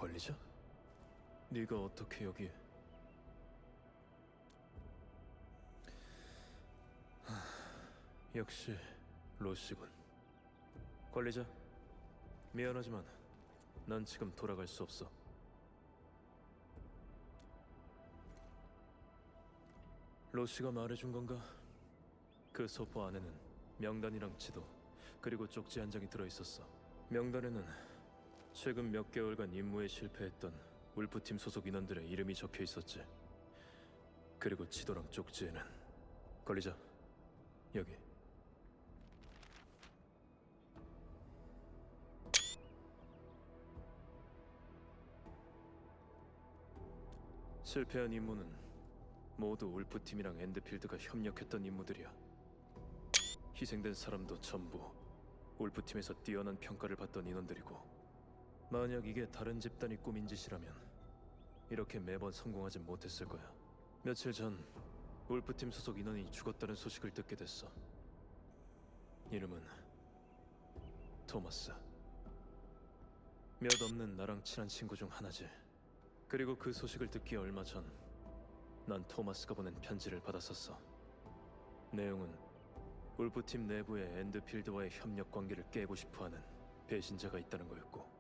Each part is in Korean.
관리자? 네가 어떻게 여기에? 역시 로시군. 관리자, 미안하지만 난 지금 돌아갈 수 없어. 로시가 말해준 건가? 그 소포 안에는 명단이랑 지도, 그리고 쪽지 한 장이 들어있었어. 명단에는 최근 몇 개월간 임무에 실패했던 울프팀 소속 인원들의 이름이 적혀 있었지. 그리고 지도랑 쪽지에는 관리자, 여기. 실패한 임무는 모두 울프팀이랑 엔드필드가 협력했던 임무들이야. 희생된 사람도 전부 울프팀에서 뛰어난 평가를 받던 인원들이고, 만약 이게 다른 집단이 꾸민 짓이라면 이렇게 매번 성공하진 못했을 거야. 며칠 전 울프팀 소속 인원이 죽었다는 소식을 듣게 됐어. 이름은 토마스. 몇 없는 나랑 친한 친구 중 하나지. 그리고 그 소식을 듣기 얼마 전 난 토마스가 보낸 편지를 받았었어. 내용은 울프팀 내부의 엔드필드와의 협력 관계를 깨고 싶어하는 배신자가 있다는 거였고,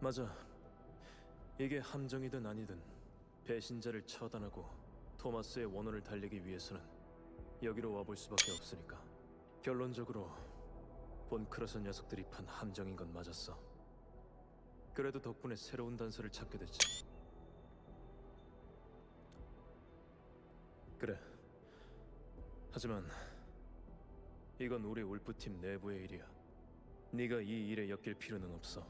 맞아. 이게 함정이든 아니든 배신자를 처단하고 토마스의 원혼을 달리기 위해서는 여기로 와볼 수밖에 없으니까. 결론적으로 본크라스 녀석들이 판 함정인 건 맞았어. 그래도 덕분에 새로운 단서를 찾게 됐지. 그래. 하지만 이건 우리 울프팀 내부의 일이야. 네가 이 일에 엮일 필요는 없어.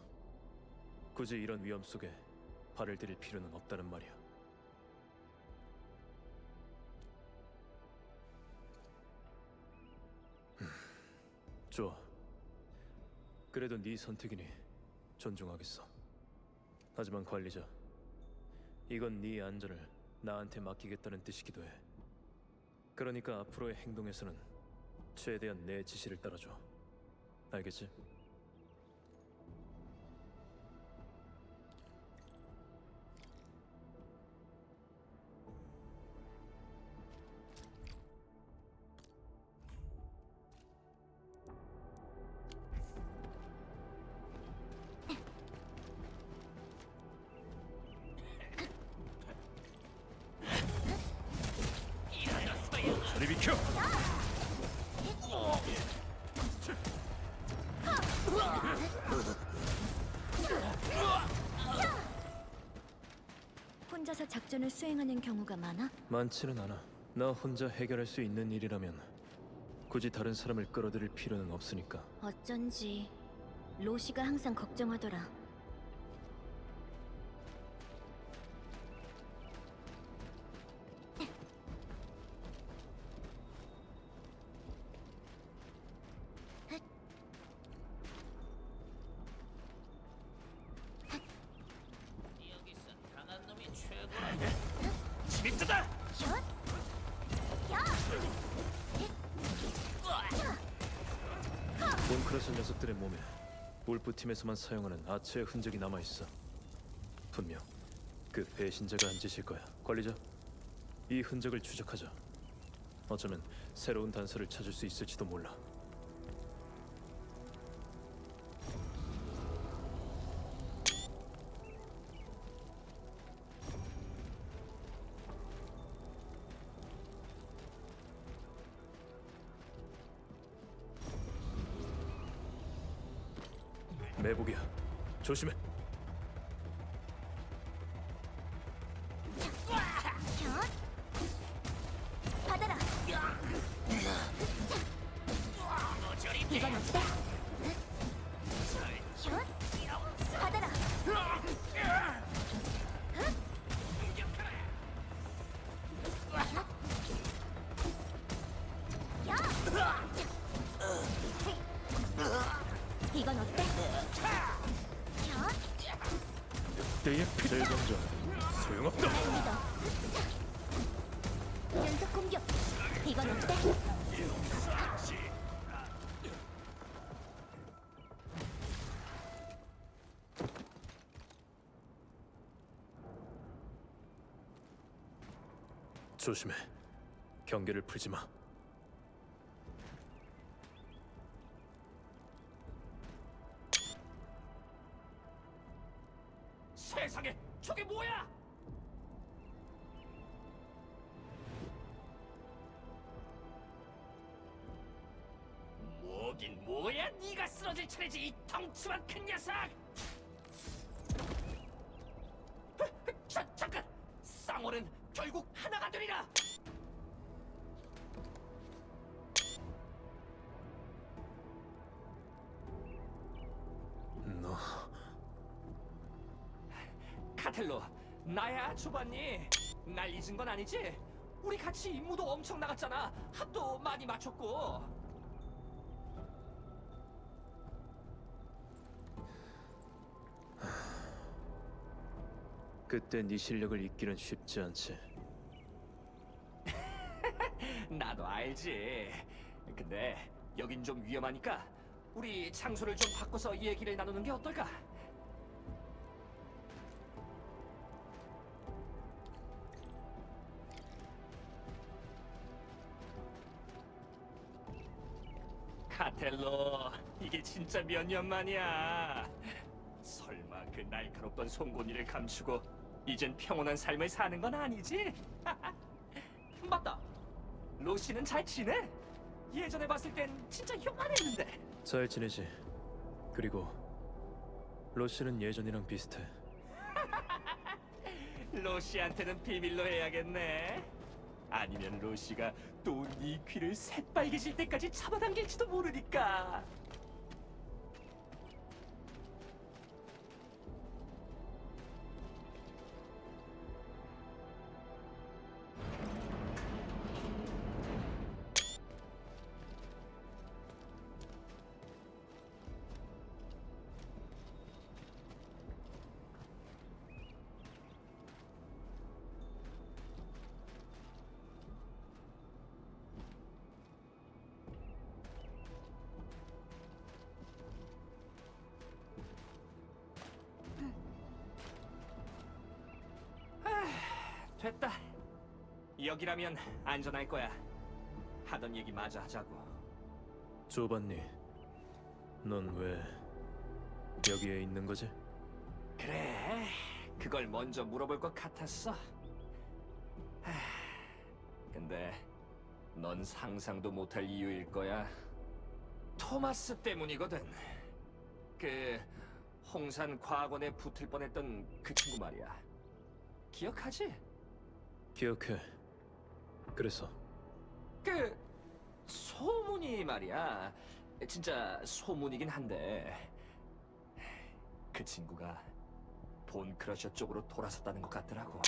굳이 이런 위험 속에 발을 들일 필요는 없다는 말이야. 좋아. 그래도 네 선택이니 존중하겠어. 하지만 관리자, 이건 네 안전을 나한테 맡기겠다는 뜻이기도 해. 그러니까 앞으로의 행동에서는 최대한 내 지시를 따라줘. 알겠지? 저리 비켜! 혼자서 작전을 수행하는 경우가 많아? 많지는 않아. 나 혼자 해결할 수 있는 일이라면 굳이 다른 사람을 끌어들일 필요는 없으니까. 어쩐지 로시가 항상 걱정하더라. 여기서 강한 놈이 최고야. 재밌다. 본크라스 녀석들의 몸에 울프팀에서만 사용하는 아체의 흔적이 남아있어. 분명 그 배신자가 한 짓일 거야. 관리자, 이 흔적을 추적하자. 어쩌면 새로운 단서를 찾을 수 있을지도 몰라. 매복이야. 조심해. 받아라. 이건 어때? 받아라. 이건 어때? 때의 피를 던져. 소용없다. 연속 공격. 이건 어때? 조심해. 경계를 풀지 마. 세상에, 저게 뭐야? 뭐긴 뭐야? 네가 쓰러질 차례지, 이 덩치만 큰 녀석! 잠깐! 쌍월은 결국 하나가 되리라! 너 카텔로, 나야 주반니. 날 잊은 건 아니지? 우리 같이 임무도 엄청 나갔잖아. 합도 많이 맞췄고. 그때 네 실력을 잊기는 쉽지 않지. 나도 알지. 근데 여긴 좀 위험하니까 우리 장소를 좀 바꿔서 얘기를 나누는 게 어떨까? 카텔로, 이게 진짜 몇 년 만이야. 설마 그 날카롭던 송곳니를 감추고 이젠 평온한 삶을 사는 건 아니지? 맞다. 로시는 잘 지내? 예전에 봤을 땐 진짜 요만했는데. 잘 지내지. 그리고 로시는 예전이랑 비슷해. 로시한테는 비밀로 해야겠네. 아니면 로시가 또 네 귀를 새빨개질 때까지 잡아당길지도 모르니까. 됐다. 여기라면 안전할 거야. 하던 얘기 마저 하자고. 조반니, 넌 왜 여기에 있는 거지? 그래, 그걸 먼저 물어볼 것 같았어. 하, 근데 넌 상상도 못할 이유일 거야. 토마스 때문이거든. 그 홍산 과학원에 붙을 뻔했던 그 친구 말이야. 기억하지? 기억해. 그래서 그 소문이 말이야. 진짜 소문이긴 한데 그 친구가 본 크러셔 쪽으로 돌아섰다는 것 같더라고.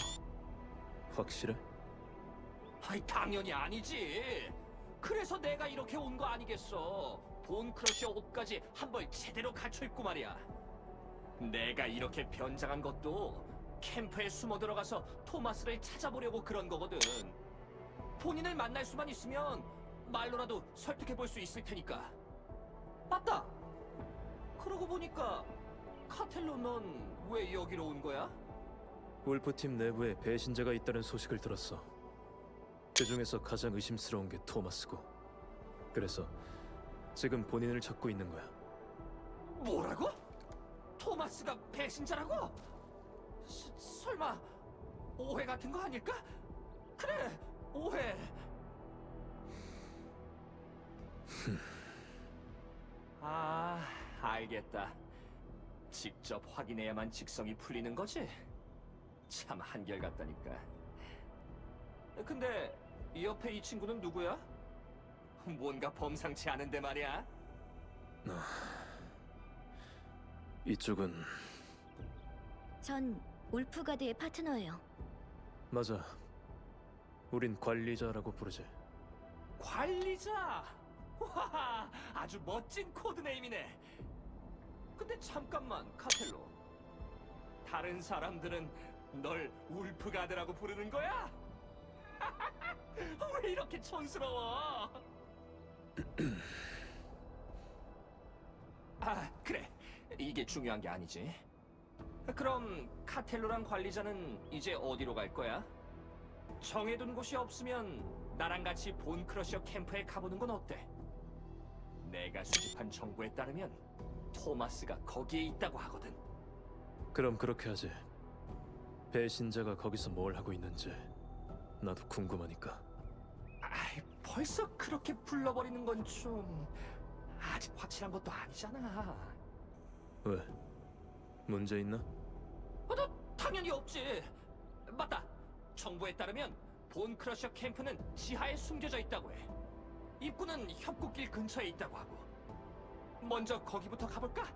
확실해? 아이, 당연히 아니지. 그래서 내가 이렇게 온 거 아니겠어. 본 크러셔 옷까지 한 벌 제대로 갖춰 입고 말이야. 내가 이렇게 변장한 것도 캠프에 숨어 들어가서 토마스를 찾아보려고 그런 거거든. 본인을 만날 수만 있으면 말로라도 설득해 볼 수 있을 테니까. 맞다. 그러고 보니까 카텔로, 넌 왜 여기로 온 거야? 울프팀 내부에 배신자가 있다는 소식을 들었어. 그 중에서 가장 의심스러운 게 토마스고. 그래서 지금 본인을 찾고 있는 거야. 뭐라고? 토마스가 배신자라고? 설마 오해 같은 거 아닐까? 그래, 오해. 아, 알겠다. 직접 확인해야만 직성이 풀리는 거지? 참 한결같다니까. 근데 이 옆에 이 친구는 누구야? 뭔가 범상치 않은데 말이야. 이쪽은 전 울프가드의 파트너예요. 맞아. 우린 관리자라고 부르지. 관리자! 와, 아주 멋진 코드네임이네. 근데 잠깐만, 카텔로. 다른 사람들은 널 울프가드라고 부르는 거야? 왜 이렇게 촌스러워? 아, 그래. 이게 중요한 게 아니지. 그럼 카텔로랑 관리자는 이제 어디로 갈 거야? 정해둔 곳이 없으면 나랑 같이 본 크러셔 캠프에 가보는 건 어때? 내가 수집한 정보에 따르면 토마스가 거기에 있다고 하거든. 그럼 그렇게 하지. 배신자가 거기서 뭘 하고 있는지 나도 궁금하니까. 아이, 벌써 그렇게 불러버리는 건 좀 아직 확실한 것도 아니잖아. 왜? 문제 있나? 나 당연히 없지. 맞다. 정보에 따르면 본 크러셔 캠프는 지하에 숨겨져 있다고 해. 입구는 협곡길 근처에 있다고 하고. 먼저 거기부터 가볼까?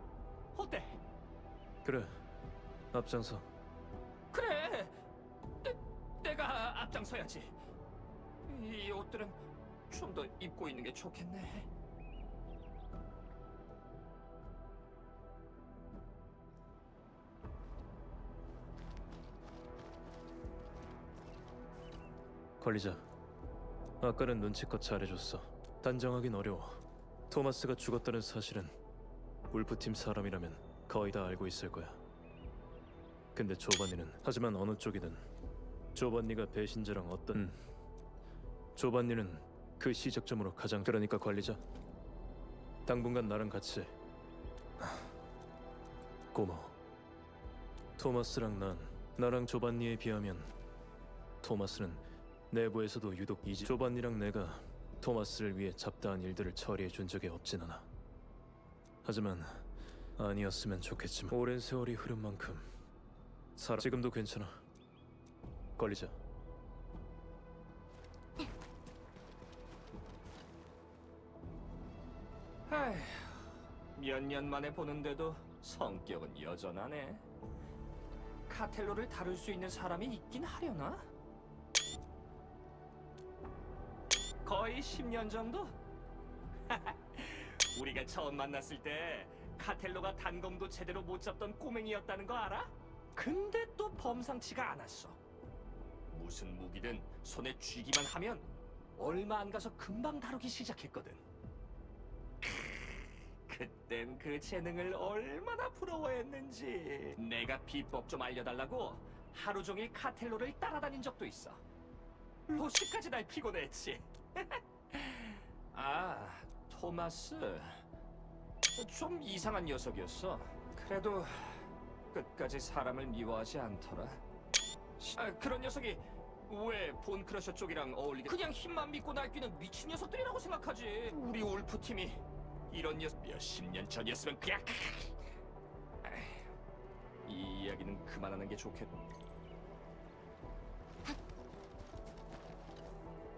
어때? 그래. 앞장서. 그래. 내가 앞장서야지. 이 옷들은 좀 더 입고 있는 게 좋겠네. 관리자. 아까는 눈치껏 잘해줬어. 단정하긴 어려워. 토마스가 죽었다는 사실은 울프팀 사람이라면 거의 다 알고 있을 거야. 근데 조반니는 하지만 어느 쪽이든 조반니가 배신자랑 어떤 조반니는 그 시작점으로 가장 그러니까 관리자. 당분간 나랑 같이. 고마워. 토마스랑 나랑 조반니에 비하면 토마스는 내부에서도 유독 이지. 조반니랑 내가 토마스를 위해 잡다한 일들을 처리해 준 적이 없진 않아. 하지만 아니었으면 좋겠지만 오랜 세월이 흐른 만큼 지금도 괜찮아. 걸리자. 아휴, 몇 년 만에 보는데도 성격은 여전하네. 카텔로를 다룰 수 있는 사람이 있긴 하려나? 거의 10년 정도? 우리가 처음 만났을 때 카텔로가 단검도 제대로 못 잡던 꼬맹이였다는 거 알아? 근데 또 범상치가 않았어. 무슨 무기든 손에 쥐기만 하면 얼마 안 가서 금방 다루기 시작했거든. 그땐 그 재능을 얼마나 부러워했는지. 내가 비법 좀 알려달라고 하루 종일 카텔로를 따라다닌 적도 있어. 로시까지 날 피곤했지. 아, 토마스. 좀 이상한 녀석이었어. 그래도 끝까지 사람을 미워하지 않더라. 그런 녀석이 왜 본 크러셔 쪽이랑 어울리게? 그냥 힘만 믿고 날뛰는 미친 녀석들이라고 생각하지. 우리 울프 팀이 이런 녀석 몇십 년 전이었으면 그냥. 이 이야기는 그만하는 게 좋겠.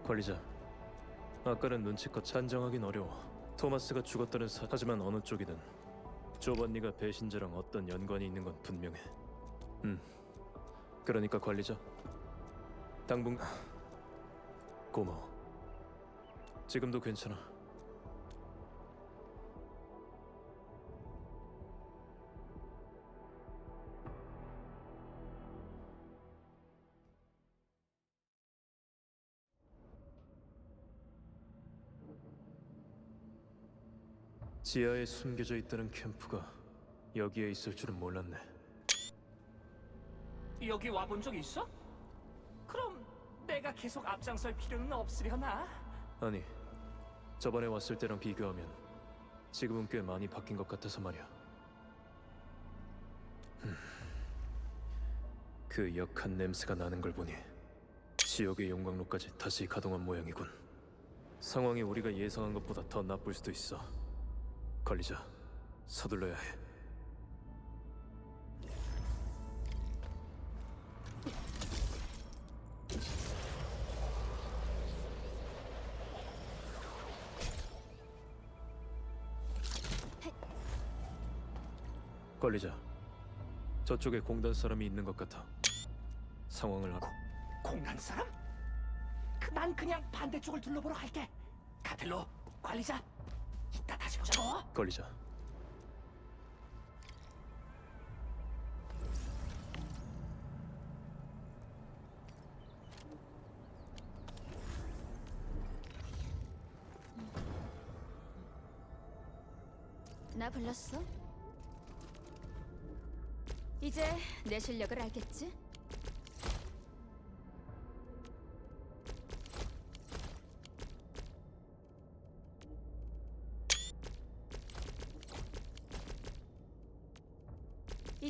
관리자. 아까는 눈치껏 단정하긴 어려워. 토마스가 죽었다는 하지만 어느 쪽이든 조반니가 배신자랑 어떤 연관이 있는 건 분명해. 그러니까 관리자. 당분간 고마워. 지금도 괜찮아. 지하에 숨겨져 있다는 캠프가 여기에 있을 줄은 몰랐네. 여기 와본 적 있어? 그럼 내가 계속 앞장설 필요는 없으려나? 아니, 저번에 왔을 때랑 비교하면 지금은 꽤 많이 바뀐 것 같아서 말이야. 그 역한 냄새가 나는 걸 보니 지옥의 용광로까지 다시 가동한 모양이군. 상황이 우리가 예상한 것보다 더 나쁠 수도 있어. 관리자, 서둘러야 해. 관리자, 저쪽에 공단 사람이 있는 것 같아. 상황을 공간 사람? 난 그냥 반대쪽을 둘러보러 갈게. 카텔로, 관리자, 이따 다시 보자고. 관리자. 나 불렀어? 이제 내 실력을 알겠지?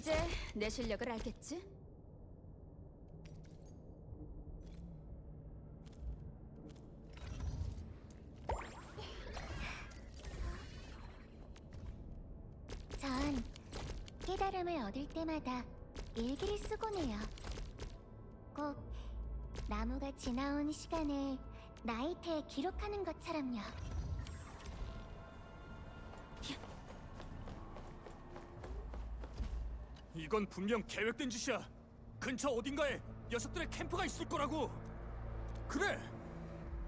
이제 내 실력을 알겠지? 전 깨달음을 얻을 때마다 일기를 쓰곤 해요. 꼭 나무가 지나온 시간을 나이테에 기록하는 것처럼요. 이건 분명 계획된 짓이야. 근처 어딘가에 녀석들의 캠프가 있을 거라고. 그래.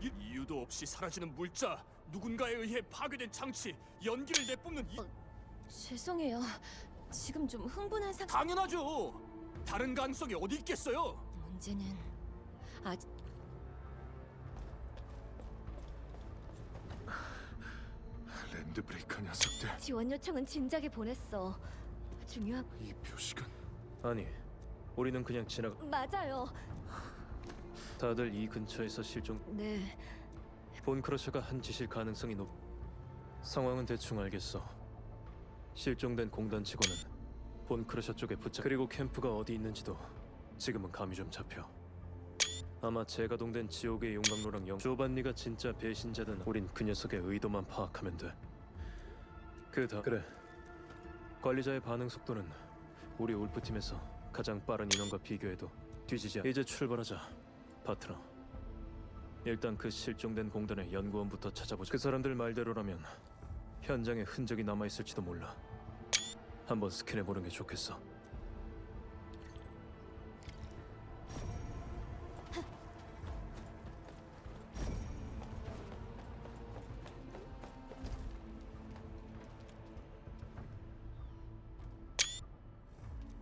이유도 없이 사라지는 물자, 누군가에 의해 파괴된 장치, 연기를 내뿜는 죄송해요. 지금 좀 흥분한 상태. 당연하죠. 다른 가능성이 어디 있겠어요? 문제는 아직 랜드브레이커 녀석들. 지원 요청은 진작에 보냈어. 중요한 이 표식은 아니, 우리는 그냥 지나가. 맞아요. 다들 이 근처에서 실종. 네. 본 크러셔가 한 짓일 가능성이 높. 상황은 대충 알겠어. 실종된 공단 직원은 본 크러셔 쪽에 붙잡. 그리고 캠프가 어디 있는지도 지금은 감이 좀 잡혀. 아마 재가동된 지옥의 용광로랑 조반니가 진짜 배신자든 우린 그 녀석의 의도만 파악하면 돼. 그래. 관리자의 반응 속도는 우리 울프팀에서 가장 빠른 인원과 비교해도 뒤지지 않. 이제 출발하자, 파트너. 일단 그 실종된 공단의 연구원부터 찾아보자. 그 사람들 말대로라면 현장에 흔적이 남아있을지도 몰라. 한번 스캔해보는 게 좋겠어.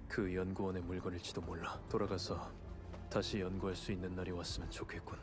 그 연구원의 물건일지도 몰라. 돌아가서 다시 연구할 수 있는 날이 왔으면 좋겠군.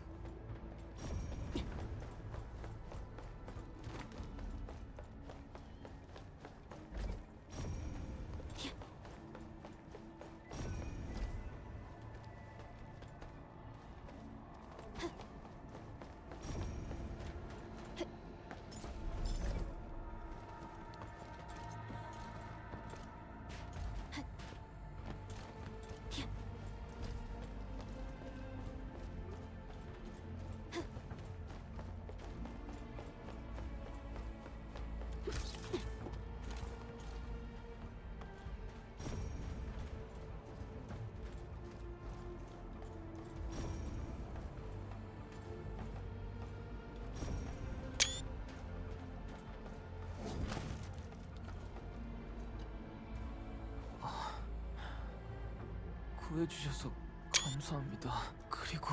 구해주셔서 감사합니다. 그리고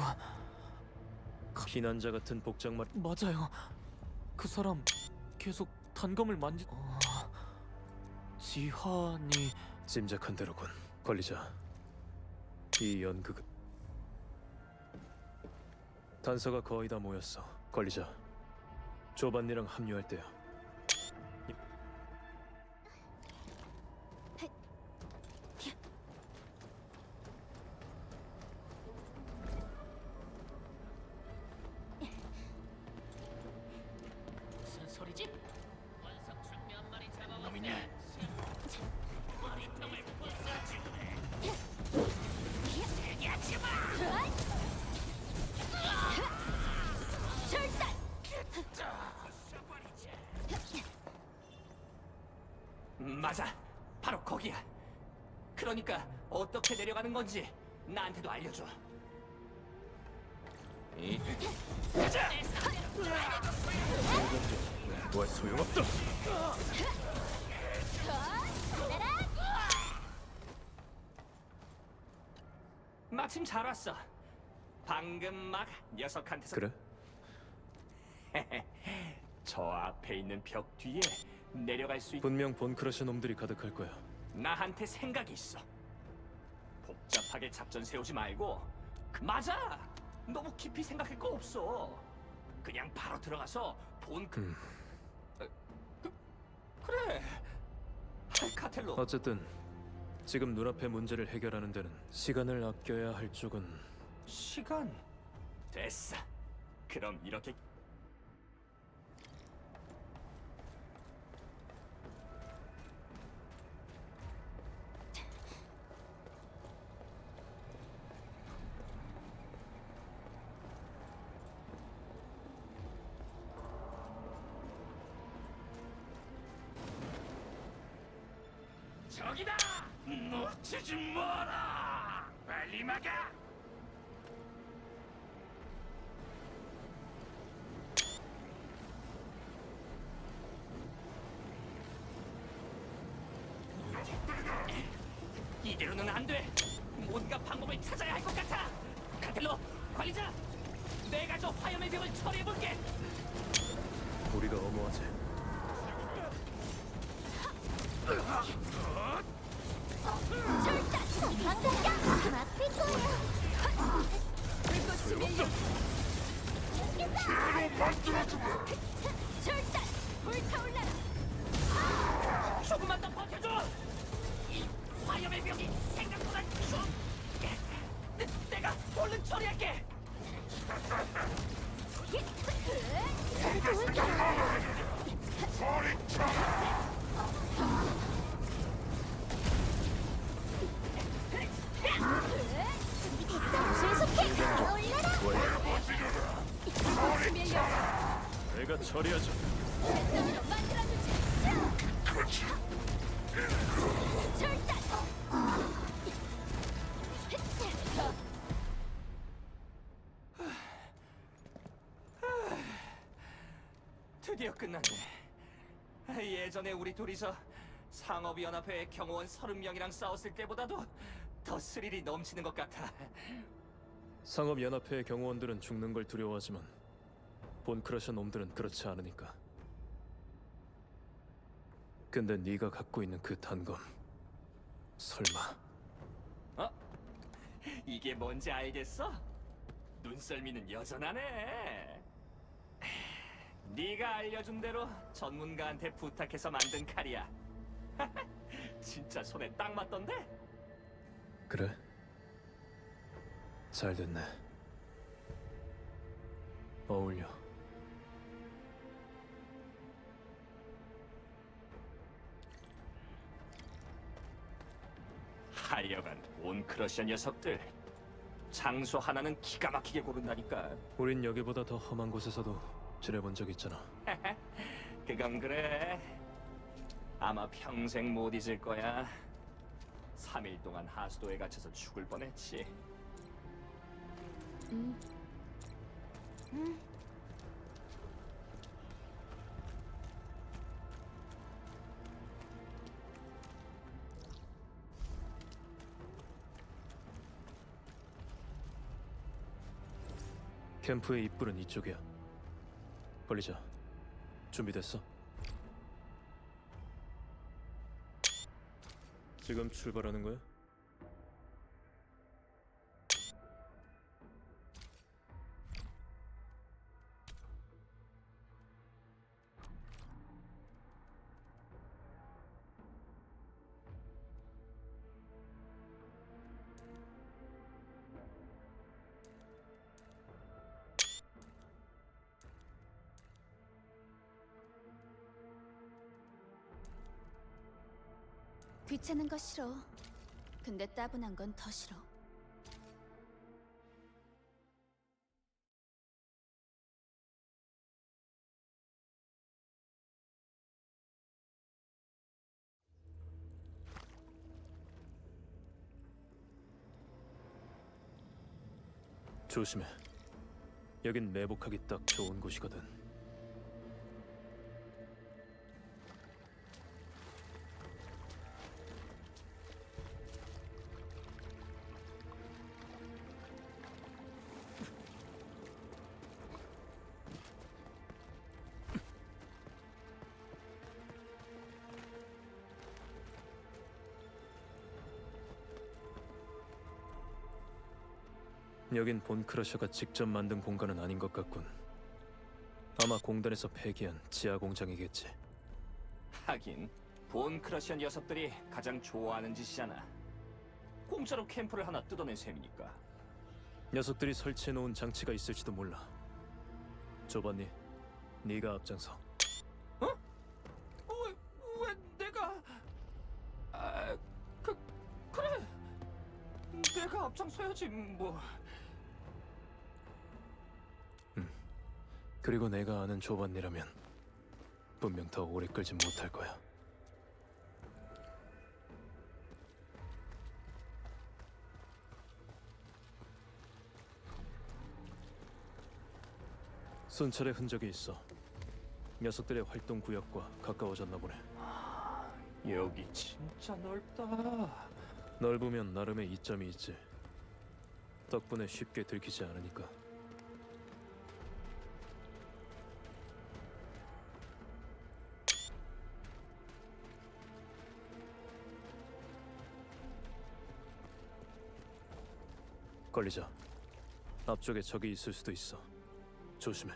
피난자 같은 복장 말. 맞아요. 그 사람 계속 단검을 지환이 짐작한 대로군. 관리자, 이 연극은 단서가 거의 다 모였어. 관리자, 조반니랑 합류할 때야. 무슨 소리지? 원석충 몇 마리 잡아왔어. 놈이냐? 머리통을 부숴주네. 얘기하지 마. 맞아, 바로 거기야. 그러니까 어떻게 내려가는 건지 나한테도 알려줘. 가자. 뭐 소용없다. 마침 잘 왔어. 방금 막 녀석한테서. 그래? 저 앞에 있는 벽 뒤에 내려갈 수 있. 분명 본 크러셔 놈들이 가득할 거야. 나한테 생각이 있어. 복잡하게 작전 세우지 말고. 맞아. 너무 깊이 생각할 거 없어. 그냥 바로 들어가서 그래. 카텔로. 어쨌든 지금 눈앞의 문제를 해결하는 데는 시간을 아껴야 할 쪽은. 시간. 됐어. 그럼 이렇게. 저기다! 놓치지 마라! 빨리 막아! 이대로는 안 돼! 뭔가 방법을 찾아야 할 것 같아! 카텔로, 관리자! 내가 저 화염의 벽을 처리해볼게! 우리가 어머하지. 절단! 방금이야! 막힐 거예요! 불꽃이 밀려. 절단! 불타올라라. 조금만 더 버텨줘! 이 화염의 벽이 생각보다 좀... 내가 얼른 처리할게! 계속해! 올라라! 불꽃이 밀려. 내가 처리하지. 셋단으로 만들어주지. 절단! 드디어 끝났네. 예전에 우리 둘이서 상업위원회의 경호원 30명이랑 싸웠을 때보다도 더 스릴이 넘치는 것 같아. 상업연합회의 경호원들은 죽는 걸 두려워하지만 본크러셔 놈들은 그렇지 않으니까. 근데 네가 갖고 있는 그 단검, 설마 어? 이게 뭔지 알겠어? 눈썰미는 여전하네. 네가 알려준 대로 전문가한테 부탁해서 만든 칼이야. 진짜 손에 딱 맞던데? 그래? 잘 됐네. 어울려. 하여간 온크러셔 녀석들 장소 하나는 기가 막히게 고른다니까. 우린 여기보다 더 험한 곳에서도 지내본 적 있잖아. 그건 그래. 아마 평생 못 잊을 거야. 3일 동안 하수도에 갇혀서 죽을 뻔했지. 캠프의 입구는 이쪽이야. 벌리자. 준비됐어? 지금 출발하는 거야? 귀찮은 거 싫어. 근데 따분한 건 더 싫어. 조심해. 여긴 매복하기 딱 좋은 곳이거든. 여긴 본크러셔가 직접 만든 공간은 아닌 것 같군. 아마 공단에서 폐기한 지하 공장이겠지. 하긴 본 크러셔 녀석들이 가장 좋아하는 짓이잖아. 공짜로 캠프를 하나 뜯어낸 셈이니까. 녀석들이 설치해놓은 장치가 있을지도 몰라. 조반니, 네가 앞장서. 왜 내가? 그래. 내가 앞장서야지 뭐. 그리고 내가 아는 조반니라면 분명 더 오래 끌지 못할 거야. 순찰의 흔적이 있어. 녀석들의 활동 구역과 가까워졌나 보네. 여기 진짜 넓다. 넓으면 나름의 이점이 있지. 덕분에 쉽게 들키지 않으니까. 걸리자. 앞쪽에 적이 있을 수도 있어. 조심해.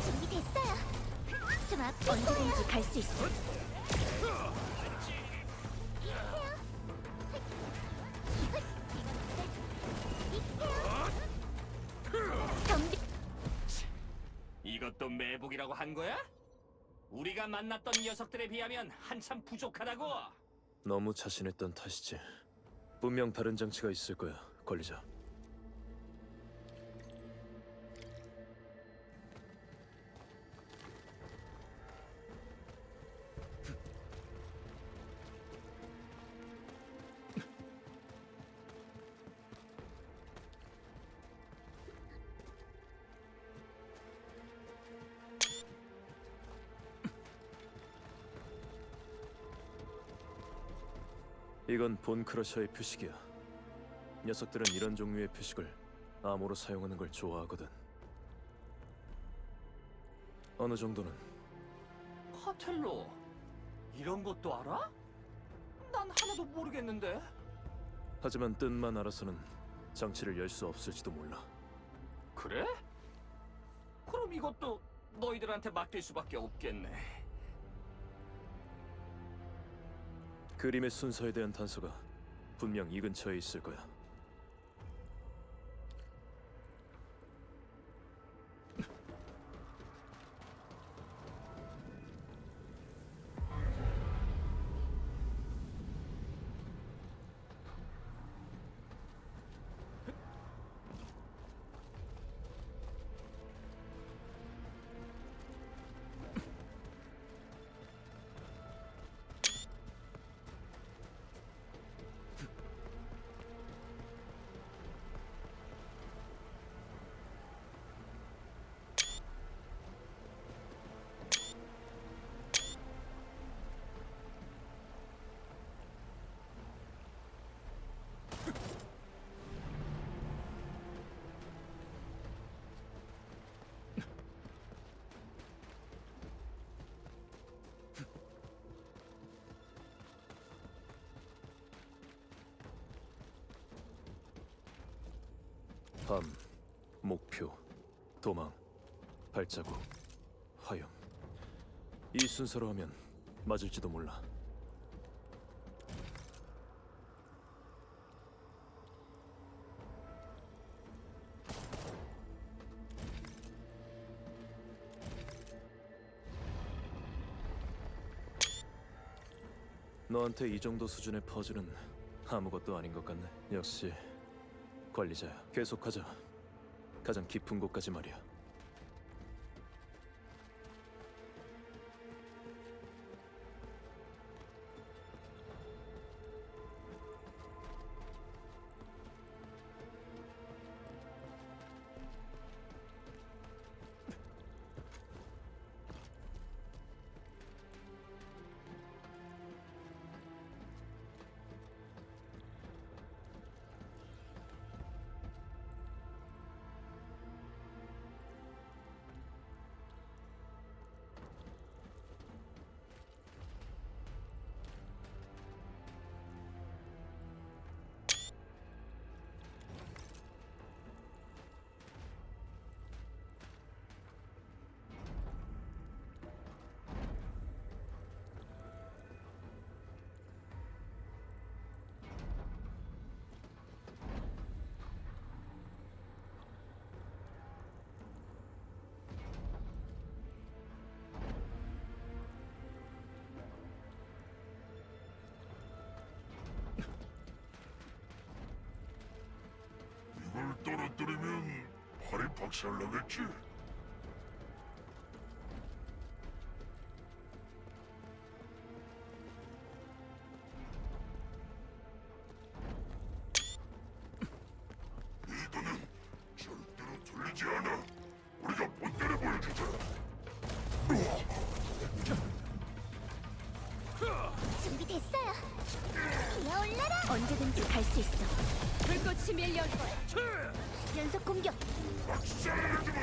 준비됐어요. 좀 앞에 언제든지 갈 수 있어. 덤비. 이것도 매복이라고 한 거야? 우리가 만났던 녀석들에 비하면 한참 부족하다고. 너무 자신했던 탓이지. 분명 다른 장치가 있을 거야. 걸리자. 이건 본 크러셔의 표식이야. 녀석들은 이런 종류의 표식을 암호로 사용하는 걸 좋아하거든. 어느 정도는. 카텔로, 이런 것도 알아? 난 하나도 모르겠는데. 하지만 뜻만 알아서는 장치를 열 수 없을지도 몰라. 그래? 그럼 이것도 너희들한테 맡길 수밖에 없겠네. 그림의 순서에 대한 단서가 분명 이 근처에 있을 거야. 밤, 목표, 도망, 발자국, 화염. 이 순서로 하면 맞을지도 몰라. 너한테 이 정도 수준의 퍼즐은 아무것도 아닌 것 같네. 역시 관리자야. 계속하자. 가장 깊은 곳까지 말이야. 무너뜨리면 팔이 박살나겠지? 리더는 절대로 틀리지 않아. 우리가 본때를 보여주자. 준비됐어요. 기어올라라. 언제든지 갈 수 있어. 불꽃이 밀려올 거야. 연속 공격. 박살내주마.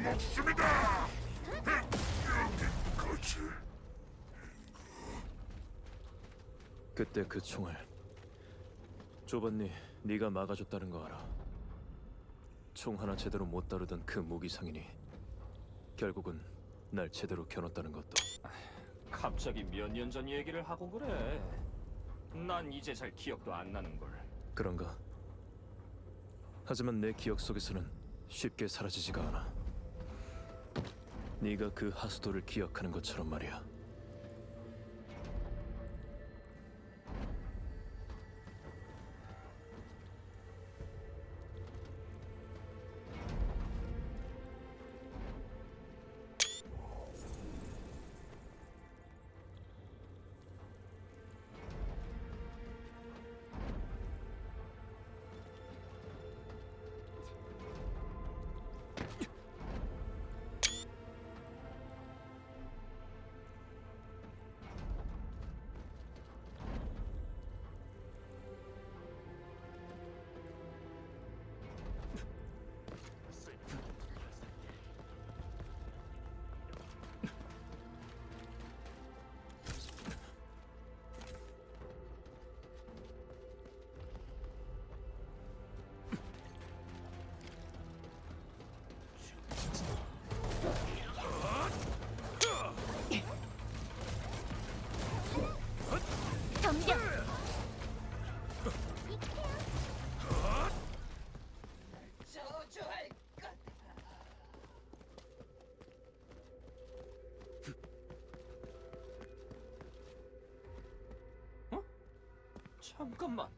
목숨이다. 여기까지. 그때 그 총을 조반니 네가 막아줬다는 거 알아. 총 하나 제대로 못 다루던 그 무기 상인이 결국은 날 제대로 겨눴다는 것도. 갑자기 몇 년 전 얘기를 하고 그래. 난 이제 잘 기억도 안 나는 걸. 그런가? 하지만 내 기억 속에서는 쉽게 사라지지가 않아. 네가 그 하수도를 기억하는 것처럼 말이야. 덤벼. 잠깐만.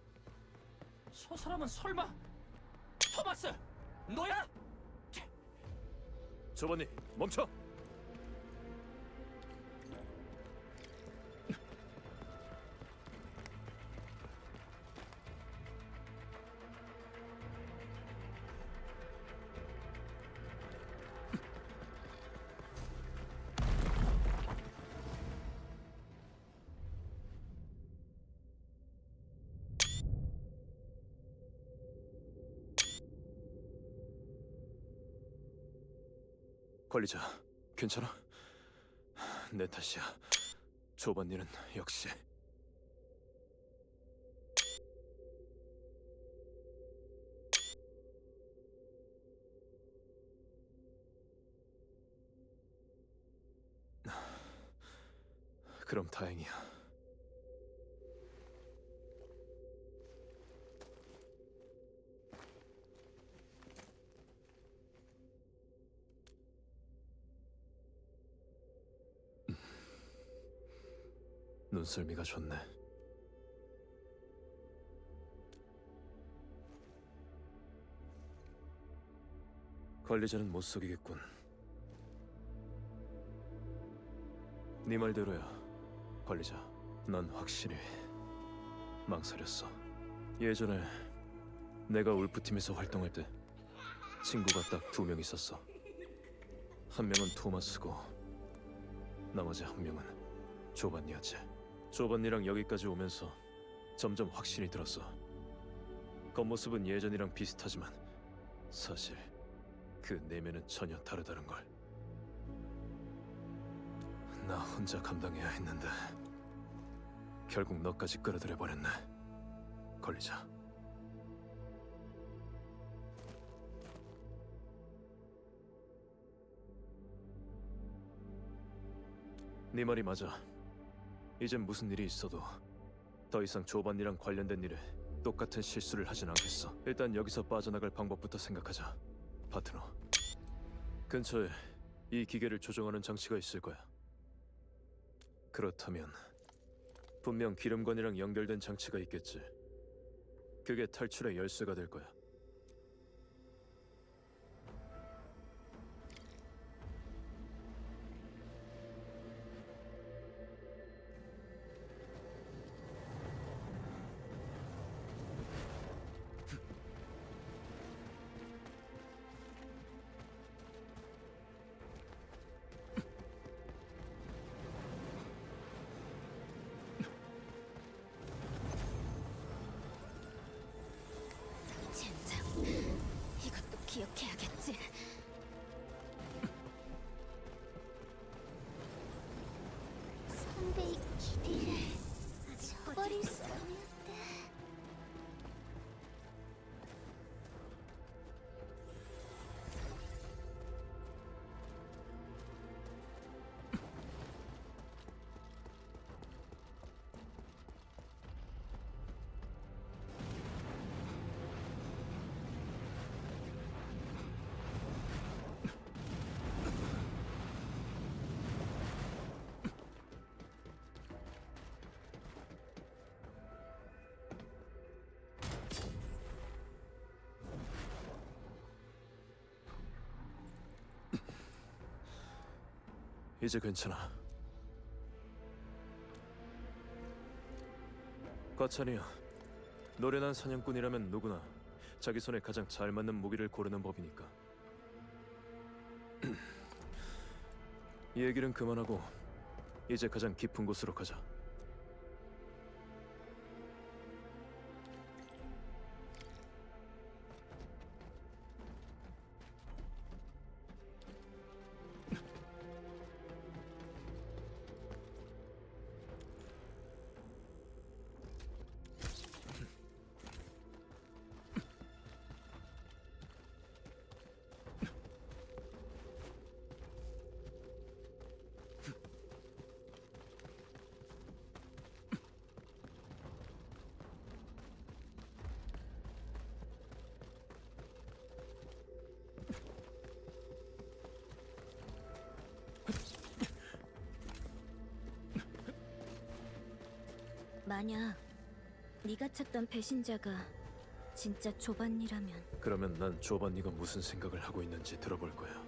저 사람은 설마 토마스 너야? 조반니 멈춰! 관리자, 괜찮아? 내 탓이야. 조반니는 역시. 그럼 다행이야. 눈썰미가 좋네. 관리자는 못 속이겠군. 네 말대로야, 관리자. 난 확실히 망설였어. 예전에 내가 울프팀에서 활동할 때 친구가 딱 2명 있었어. 한 명은 토마스고 나머지 한 명은 조반니였지. 조반니랑 여기까지 오면서 점점 확신이 들었어. 겉모습은 예전이랑 비슷하지만 사실 그 내면은 전혀 다르다는 걸. 나 혼자 감당해야 했는데 결국 너까지 끌어들여 버렸네, 관리자. 네 말이 맞아. 이젠 무슨 일이 있어도 더 이상 조반니랑 관련된 일에 똑같은 실수를 하진 않겠어. 일단 여기서 빠져나갈 방법부터 생각하자, 파트너. 근처에 이 기계를 조정하는 장치가 있을 거야. 그렇다면 분명 기름관이랑 연결된 장치가 있겠지. 그게 탈출의 열쇠가 될 거야. 젠장, 이것도 기억해야겠지. 선배의 기대를 저버릴 수 없는데. 이제 괜찮아. 과찬이야. 노련한 사냥꾼이라면 누구나 자기 손에 가장 잘 맞는 무기를 고르는 법이니까. 이 얘기는 그만하고 이제 가장 깊은 곳으로 가자. 만약 네가 찾던 배신자가 진짜 조반니라면 그러면 난 조반니가 무슨 생각을 하고 있는지 들어볼 거야.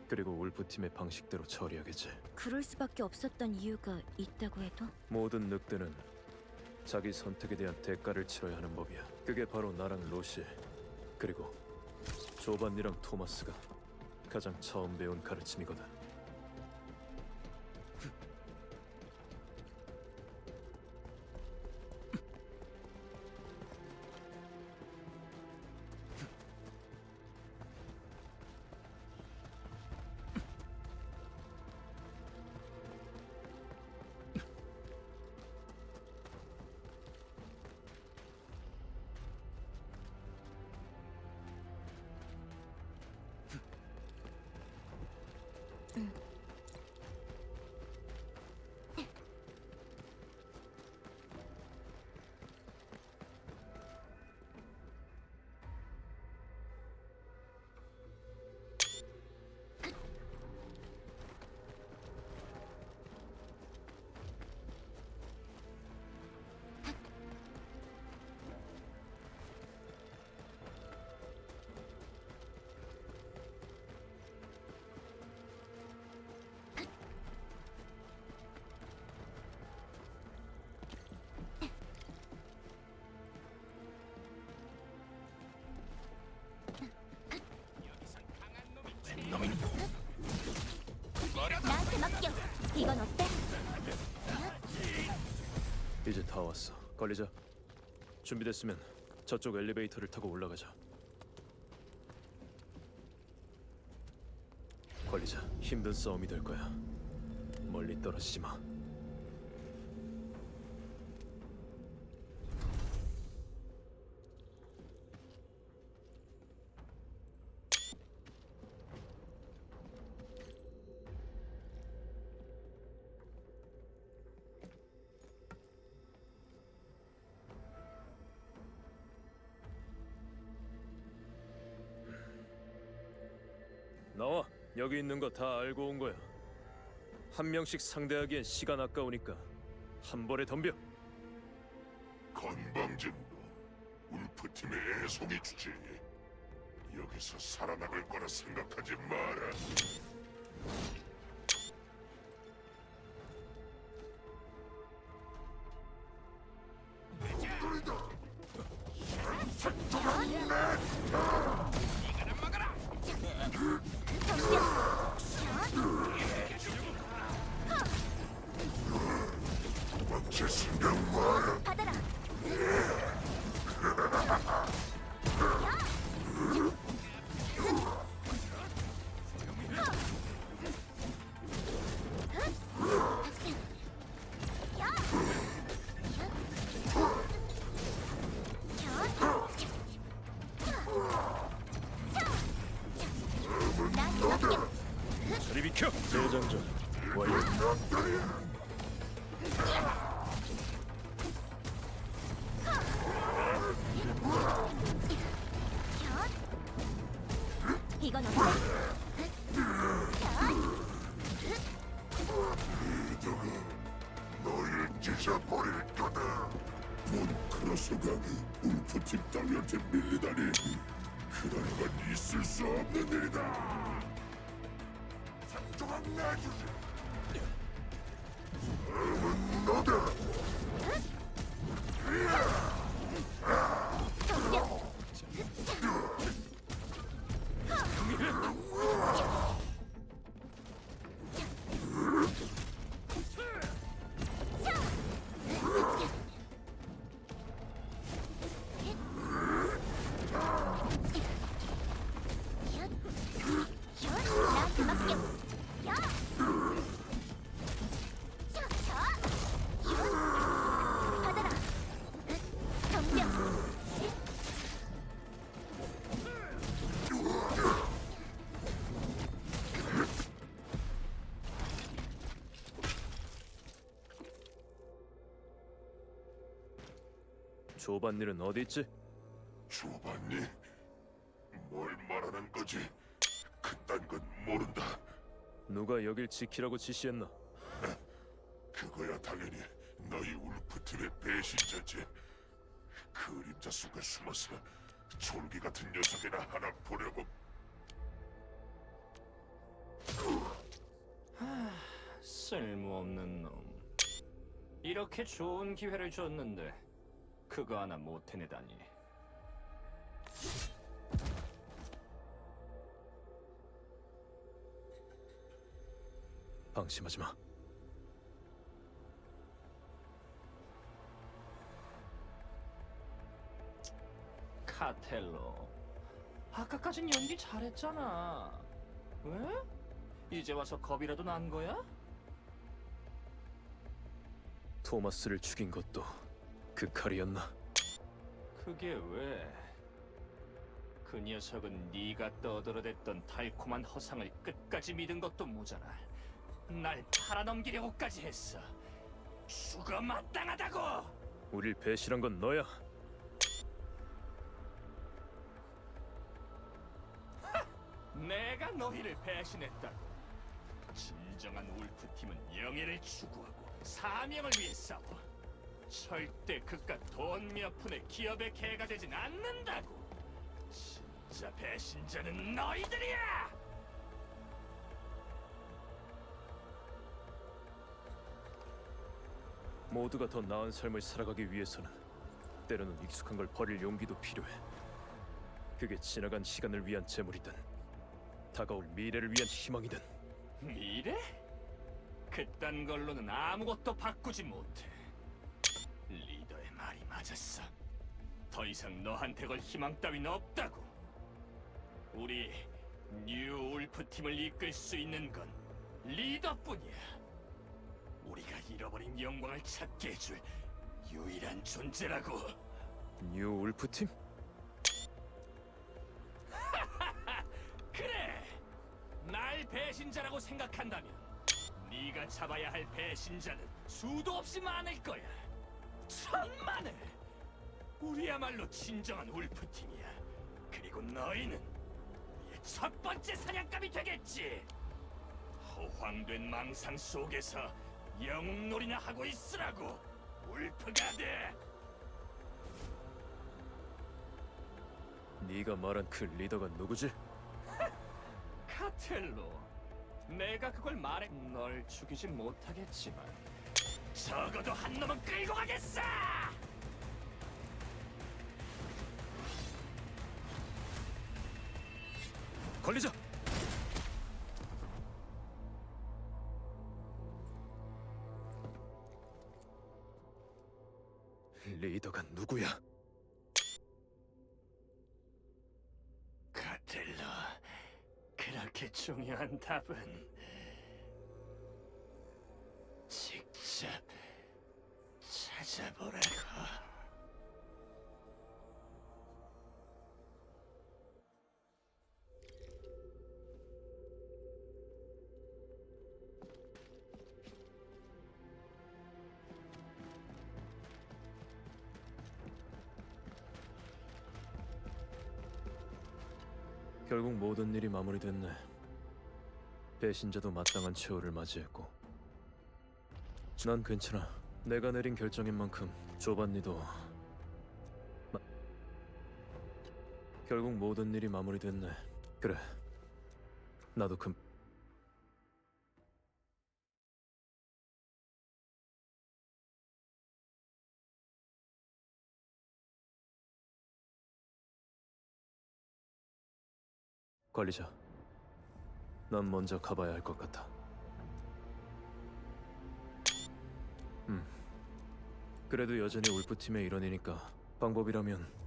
그리고 울프팀의 방식대로 처리하겠지. 그럴 수밖에 없었던 이유가 있다고 해도 모든 늑대는 자기 선택에 대한 대가를 치러야 하는 법이야. 그게 바로 나랑 로시, 그리고 조반니랑 토마스가 가장 처음 배운 가르침이거든. 나한테 맡겨. 이건 어때? 이제 다 왔어. 걸리자. 준비됐으면 저쪽 엘리베이터를 타고 올라가자. 걸리자. 힘든 싸움이 될 거야. 멀리 떨어지지 마. 나와. 여기 있는 거 다 알고 온 거야. 한 명씩 상대하기엔 시간 아까우니까 한 번에 덤벼. 건방진 놈, 울프팀의 애송이 주제. 여기서 살아남을 거라 생각하지 마라. 도망칠 생각 마라. 받아라. 저리 비켜. 대장전 완료. 이건 어때? 너희를 찢어버릴 거다. 본 크로스가 울프팀 딸한테 밀리다니. 그럴 건 있을 수 없는 일이다. 상종한 내주지. 다음은 너다. 나한테 맡겨. 받아라. 덤벼. 조반일은 어디 있지? 조반니? 뭘 말하는 거지? 그딴 건 모른다. 누가 여길 지키라고 지시했나? 그거야 당연히 너희 울프팀의 배신자지. 그림자 속에 숨어서 졸기 같은 녀석이나 하나 보려고. 쓸모없는 놈. 이렇게 좋은 기회를 줬는데 그거 하나 못 해내다니. 방심하지 마. 카텔로, 아까까진 연기 잘했잖아. 왜? 이제 와서 겁이라도 난 거야? 토마스를 죽인 것도 그 칼이었나? 그게 왜? 그 녀석은 네가 떠들어댔던 달콤한 허상을 끝까지 믿은 것도 모자라 날 팔아넘기려고까지 했어. 죽어 마땅하다고! 우릴 배신한 건 너야. 내가 너희를 배신했다고. 진정한 울프팀은 영예를 추구하고 사명을 위해 싸워. 절대 그깟 돈 몇 푼의 기업의 개가 되진 않는다고. 진짜 배신자는 너희들이야! 모두가 더 나은 삶을 살아가기 위해서는 때로는 익숙한 걸 버릴 용기도 필요해. 그게 지나간 시간을 위한 재물이든 다가올 미래를 위한 희망이든. 미래? 그딴 걸로는 아무것도 바꾸지 못해. 리더의 말이 맞았어. 더 이상 너한테 걸 희망 따윈 없다고. 우리 뉴 울프 팀을 이끌 수 있는 건 리더뿐이야. 우리가 잃어버린 영광을 찾게 해줄 유일한 존재라고. 뉴 울프팀? 그래! 날 배신자라고 생각한다면 네가 잡아야 할 배신자는 수도 없이 많을 거야. 천만을! 우리야말로 진정한 울프팀이야. 그리고 너희는 우리의 첫 번째 사냥감이 되겠지. 허황된 망상 속에서 영웅놀이나 하고 있으라고, 울프가드. 네가 말한 그 리더가 누구지? 카텔로. 내가 그걸 말해. 널 죽이진 못하겠지만 적어도 한 놈은 끌고 가겠어. 걸리자. 리더가 누구야? 카텔로, 그렇게 중요한 답은 직접 찾아보라고. 결국 모든 일이 마무리됐네. 배신자도 마땅한 최후를 맞이했고. 난 괜찮아. 내가 내린 결정인 만큼 조반니도 결국 모든 일이 마무리됐네. 그래. 나도 관리자. 난 먼저 가봐야 할 것 같아. 그래도 여전히 울프팀의 일원이니까 방법이라면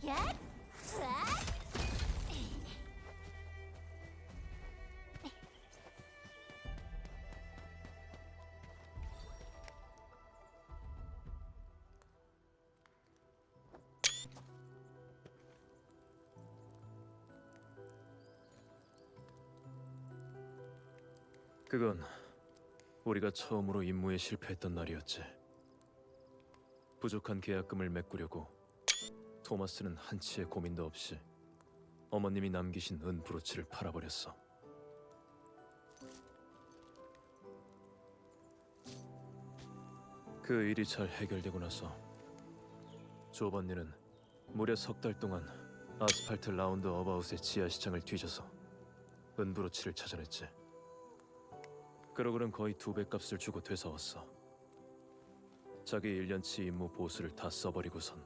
야! 으악! 그건 우리가 처음으로 임무에 실패했던 날이었지. 부족한 계약금을 메꾸려고 토마스는 한치의 고민도 없이 어머님이 남기신 은 브로치를 팔아버렸어. 그 일이 잘 해결되고 나서 조번니는 무려 3달 동안 아스팔트 라운드 어바웃의 지하시장을 뒤져서 은 브로치를 찾아냈지. 그러고는 거의 2배 값을 주고 되사왔어. 자기 1년치 임무 보수를 다 써버리고선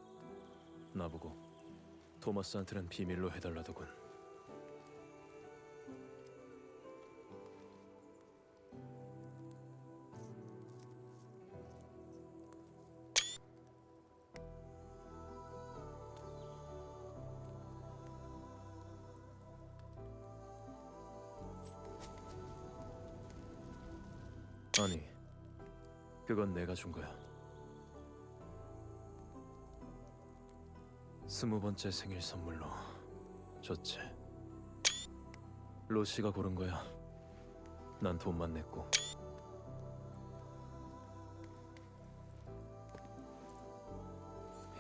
나보고 토마스한테는 비밀로 해달라더군. 아니, 그건 내가 준 거야. 20번째 생일 선물로 줬지. 로시가 고른 거야. 난 돈만 냈고.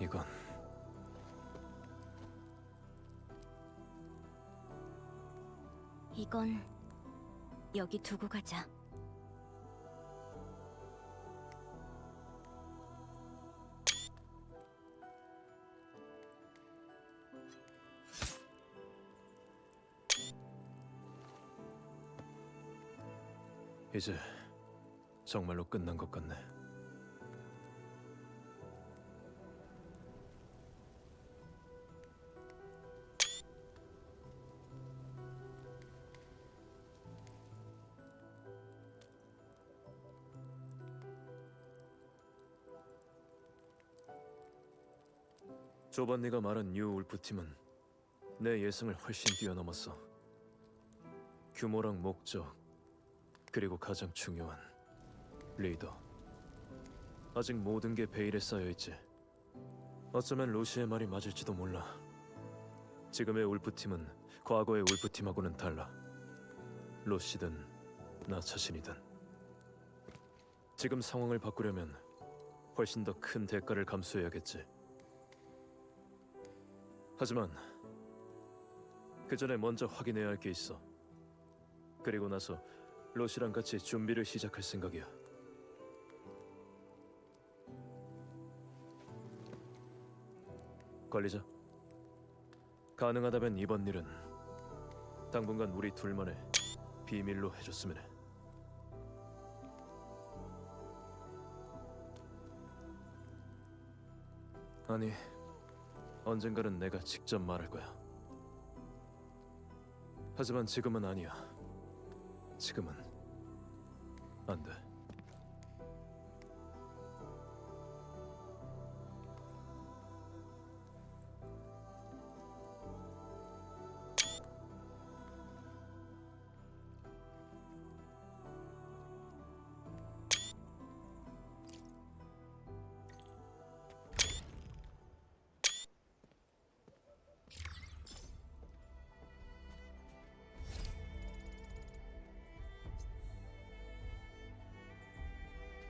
이건 이건 여기 두고 가자. 이제 정말로 끝난 것 같네. 조반니가 말한 뉴 울프 팀은 내 예상을 훨씬 뛰어넘었어. 규모랑 목적, 그리고 가장 중요한 리더. 아직 모든 게 베일에 쌓여있지. 어쩌면 로시의 말이 맞을지도 몰라. 지금의 울프팀은 과거의 울프팀하고는 달라. 로시든 나 자신이든. 지금 상황을 바꾸려면 훨씬 더 큰 대가를 감수해야겠지. 하지만 그 전에 먼저 확인해야 할 게 있어. 그리고 나서 로시랑 같이 준비를 시작할 생각이야. 관리자, 가능하다면 이번 일은 당분간 우리 둘만의 비밀로 해줬으면 해. 아니, 언젠가는 내가 직접 말할 거야. 하지만 지금은 아니야. 지금은 안 돼.